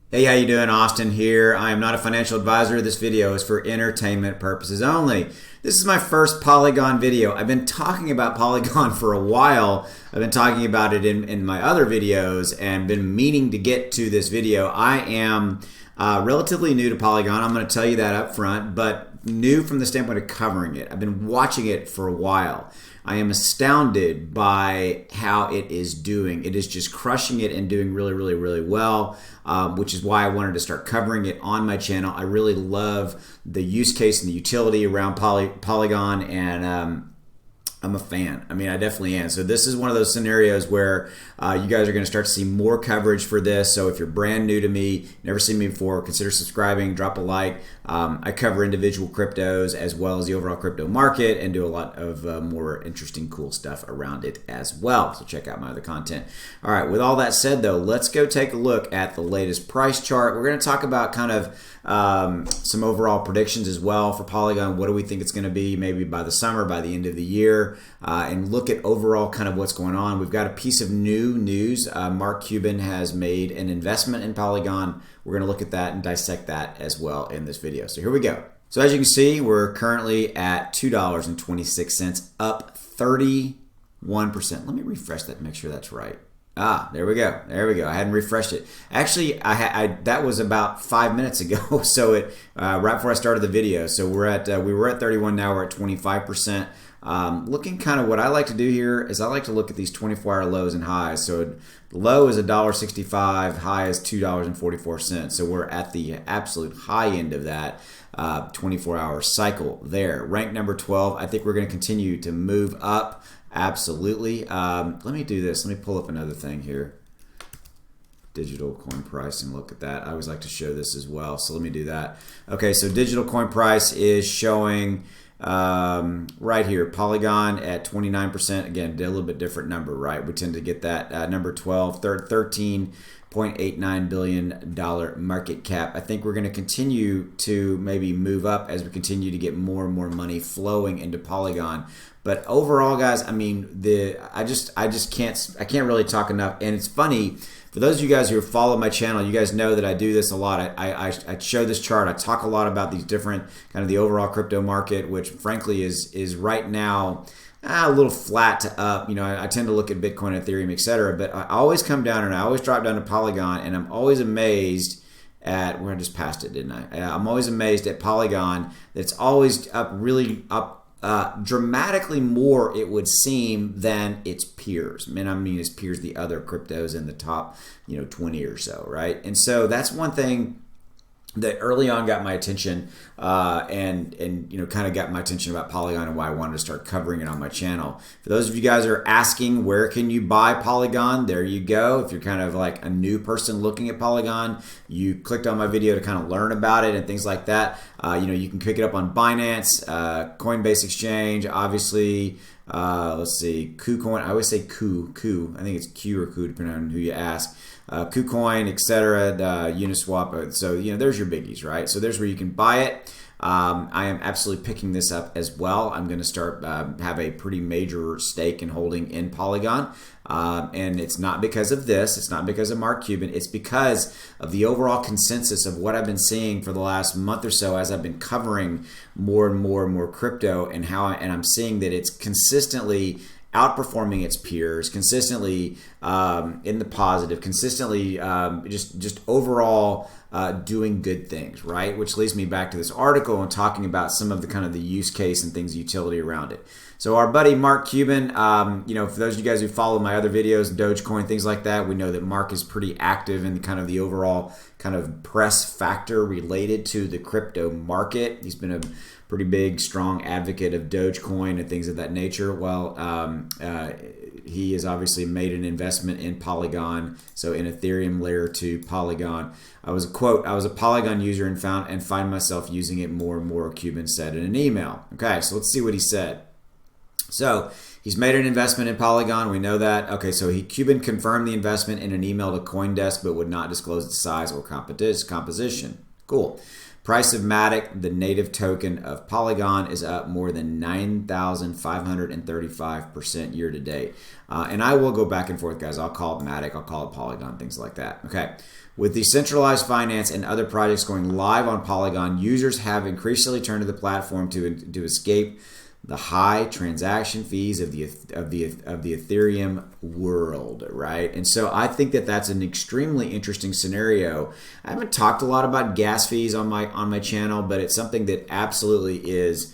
Hey, how you doing? Austin here. I am not a financial advisor. This video is for entertainment purposes only. This is my first Polygon video. I've been talking about Polygon for a while. I've been talking about it in my other videos and been meaning to get to this video. I am relatively new to Polygon. I'm going to tell you that up front, but new from the standpoint of covering it. I've been watching it for a while. I am astounded by how it is doing. It is just crushing it and doing really, really, really well, which is why I wanted to start covering it on my channel. I really love the use case and the utility around Polygon, and I'm a fan. I mean, I definitely am. So this is one of those scenarios where you guys are going to start to see more coverage for this. So if you're brand new to me, never seen me before, consider subscribing, drop a like. I cover individual cryptos as well as the overall crypto market and do a lot of more interesting, cool stuff around it as well. So check out my other content. All right, with all that said though, let's go take a look at the latest price chart. We're going to talk about kind of some overall predictions as well for Polygon. What do we think it's going to be maybe by the summer, by the end of the year, and look at overall kind of what's going on. We've got a piece of new news. Mark Cuban has made an investment in Polygon. We're going to look at that and dissect that as well in this video. So here we go. So as you can see, we're currently at $2.26, up 31%. Let me refresh that and make sure that's right. Ah, there we go. There we go. I hadn't refreshed it. Actually, that was about 5 minutes ago. So it right before I started the video. So we were at 31. Now we're at 25%. Looking kind of what I like to do here is I like to look at these 24-hour lows and highs. So the low is $1.65, high is $2.44. So we're at the absolute high end of that 24-hour cycle there. Rank number 12. I think we're going to continue to move up. Absolutely. Let me do this. Let me pull up another thing here. Digital coin price and look at that. I always like to show this as well. So let me do that. Okay, so digital coin price is showing right here. Polygon at 29%. Again, a little bit different number, right? We tend to get that number 12, $13.89 billion market cap. I think we're going to continue to maybe move up as we continue to get more and more money flowing into Polygon. But overall, guys, I mean, I can't really talk enough. And it's funny, for those of you guys who follow my channel, you guys know that I do this a lot. I show this chart. I talk a lot about these different kind of the overall crypto market, which frankly is right now a little flat to up. You know, I tend to look at Bitcoin, Ethereum, etc. But I always come down and I always drop down to Polygon, and I'm always amazed at where I just passed it, didn't I? I'm always amazed at Polygon. That's always up, really up. Dramatically more, it would seem, than its peers. I mean its peers, the other cryptos in the top, 20 or so, right? And so that's one thing that early on got my attention, and kind of got my attention about Polygon and why I wanted to start covering it on my channel. For those of you guys who are asking, where can you buy Polygon? There you go. If you're kind of like a new person looking at Polygon, you clicked on my video to kind of learn about it and things like that. You can pick it up on Binance, Coinbase Exchange, obviously. Let's see, KuCoin. I always say Ku. I think it's Q or Ku, depending on who you ask. KuCoin, etc. Uniswap. So there's your biggies, right? So there's where you can buy it. I am absolutely picking this up as well. I'm going to start have a pretty major stake in holding in Polygon, and it's not because of this. It's not because of Mark Cuban. It's because of the overall consensus of what I've been seeing for the last month or so as I've been covering more and more and more crypto, and I'm seeing that it's consistently outperforming its peers, consistently in the positive, consistently just overall doing good things, right? Which leads me back to this article and talking about some of the kind of the use case and things, utility around it. So our buddy Mark Cuban, for those of you guys who follow my other videos, Dogecoin, things like that, we know that Mark is pretty active in kind of the overall kind of press factor related to the crypto market. He's been a pretty big, strong advocate of Dogecoin and things of that nature. Well, he has obviously made an investment in Polygon, so in Ethereum layer 2 Polygon. I was a Polygon user and find myself using it more and more, Cuban said in an email. Okay, so let's see what he said. So he's made an investment in Polygon. We know that. Okay, so Cuban confirmed the investment in an email to CoinDesk, but would not disclose its size or composition. Cool. Price of Matic, the native token of Polygon, is up more than 9,535% year to date. And I will go back and forth, guys. I'll call it Matic, I'll call it Polygon, things like that. Okay. With decentralized finance and other projects going live on Polygon, users have increasingly turned to the platform to escape the high transaction fees of the Ethereum world, right? And so I think that that's an extremely interesting scenario. I haven't talked a lot about gas fees on my channel, but it's something that absolutely is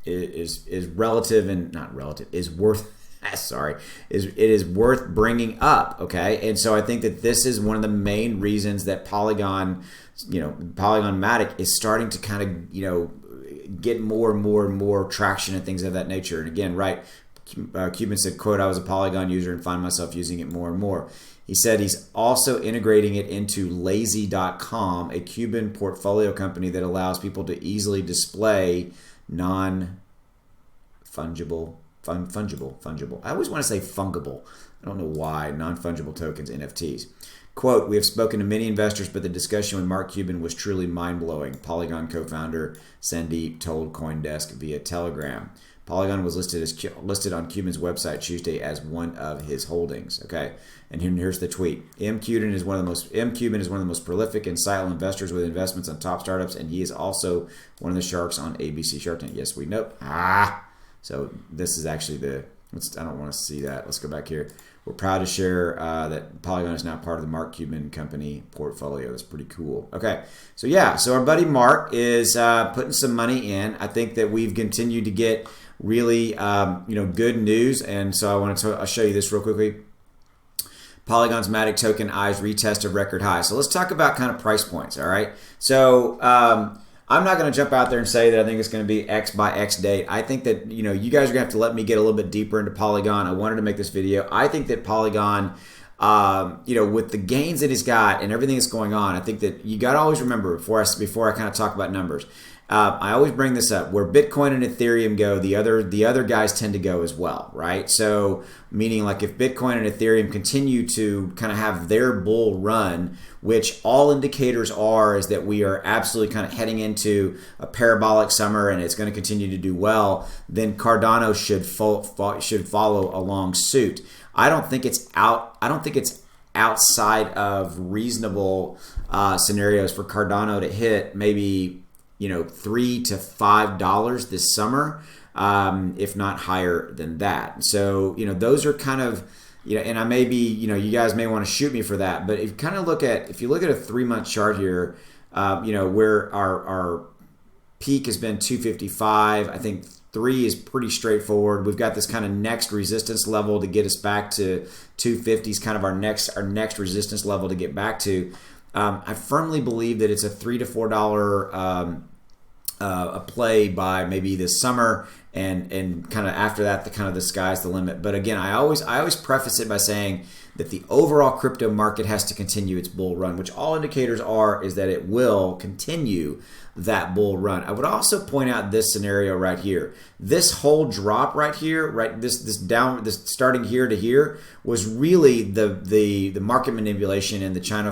is relative and not relative is worth. Sorry, it is worth bringing up. Okay, and so I think that this is one of the main reasons that Polygon Matic is starting to kind of get more and more traction and things of that nature. And again, right, Cuban said, "quote I was a Polygon user and find myself using it more and more." He said he's also integrating it into Lazy.com, a Cuban portfolio company that allows people to easily display fungible. I always want to say fungible. I don't know why. Non-fungible tokens, NFTs. Quote, we have spoken to many investors, but the discussion with Mark Cuban was truly mind-blowing. Polygon co-founder Sandeep told CoinDesk via Telegram. Polygon was listed on Cuban's website Tuesday as one of his holdings. Okay, and here's the tweet. M. Cuban is one of the most prolific and silent investors with investments on top startups, and he is also one of the sharks on ABC Shark Tank. Yes, we know. So this is actually I don't want to see that. Let's go back here. We're proud to share that Polygon is now part of the Mark Cuban company portfolio. That's pretty cool. Okay, so yeah, so our buddy Mark is putting some money in. I think that we've continued to get really good news, and so I'll show you this real quickly. Polygon's Matic token eyes retest a record high. So let's talk about kind of price points. All right, so I'm not going to jump out there and say that I think it's going to be X by X date. I think that, you guys are going to have to let me get a little bit deeper into Polygon. I wanted to make this video. I think that Polygon, with the gains that he's got and everything that's going on, I think that you got to always remember before I kind of talk about numbers. I always bring this up. Where Bitcoin and Ethereum go, the other guys tend to go as well, right? So meaning like if Bitcoin and Ethereum continue to kind of have their bull run, which all indicators is that we are absolutely kind of heading into a parabolic summer and it's going to continue to do well, then Cardano should follow along suit. I don't think it's outside of reasonable scenarios for Cardano to hit maybe $3 to $5 this summer, if not higher than that. So those are kind of and I may be you guys may want to shoot me for that, but if you look at a 3-month chart here, where our peak has been 255. I think 3 is pretty straightforward. We've got this kind of next resistance level to get us back to 250 is kind of our next resistance level to get back to. I firmly believe that it's a $3 to $4 a play by maybe this summer, and kind of after that, the sky's the limit. But again, I always preface it by saying that the overall crypto market has to continue its bull run, which all indicators is that it will continue that bull run. I would also point out this scenario right here. This whole drop right here, right, this starting here to here was really the market manipulation in the China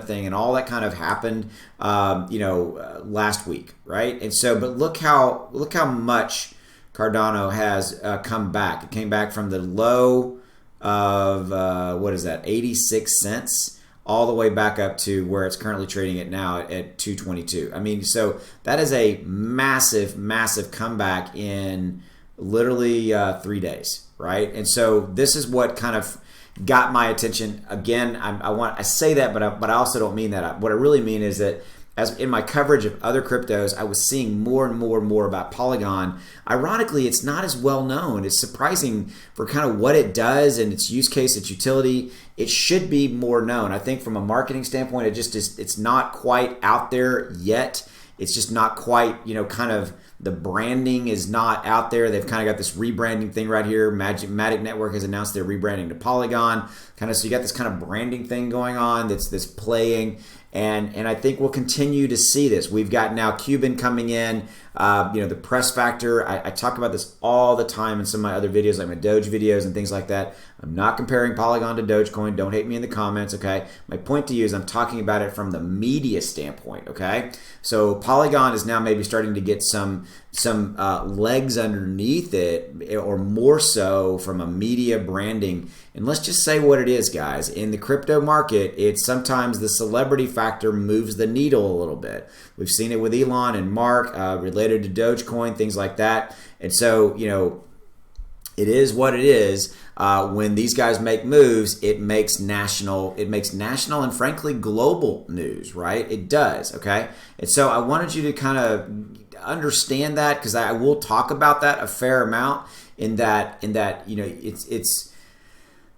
thing, and all that kind of happened last week, right? And so, but look how much Cardano has come back. It came back from the low of 86 cents all the way back up to where it's currently trading at now at 222. I mean, so that is a massive comeback in literally 3 days, right? And so this is what kind of got my attention. Again, I say that, but I also don't mean that. What I really mean is that as in my coverage of other cryptos, I was seeing more and more about Polygon. Ironically, it's not as well known. It's surprising for kind of what it does and its use case, its utility. It should be more known. I think from a marketing standpoint, it's not quite out there yet. It's just not quite, kind of the branding is not out there. They've kind of got this rebranding thing right here. Matic Network has announced they're rebranding to Polygon. So you got this kind of branding thing going on that's playing. And I think we'll continue to see this. We've got now Cuban coming in, the press factor. I talk about this all the time in some of my other videos, like my Doge videos and things like that. I'm not comparing Polygon to Dogecoin. Don't hate me in the comments, okay? My point to you is I'm talking about it from the media standpoint, okay? So Polygon is now maybe starting to get some legs underneath it, or more so from a media branding. And let's just say what it is, guys. In the crypto market, it's sometimes the celebrity factor moves the needle a little bit. We've seen it with Elon and Mark related to Dogecoin, things like that. And so, you know, it is what it is. When these guys make moves, it makes national and frankly global news, right? It does, okay? And so I wanted you to kind of understand that, because I will talk about that a fair amount in that you know, it's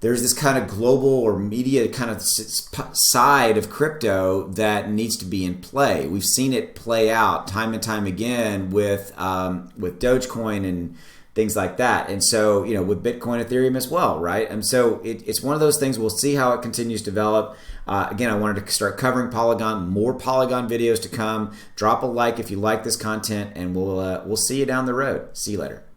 there's this kind of global or media kind of side of crypto that needs to be in play. We've seen it play out time and time again with Dogecoin and things like that. And so, you know, with Bitcoin, Ethereum as well, right? And so it's one of those things. We'll see how it continues to develop. Again, I wanted to start covering Polygon, more Polygon videos to come. Drop a like if you like this content, and we'll see you down the road. See you later.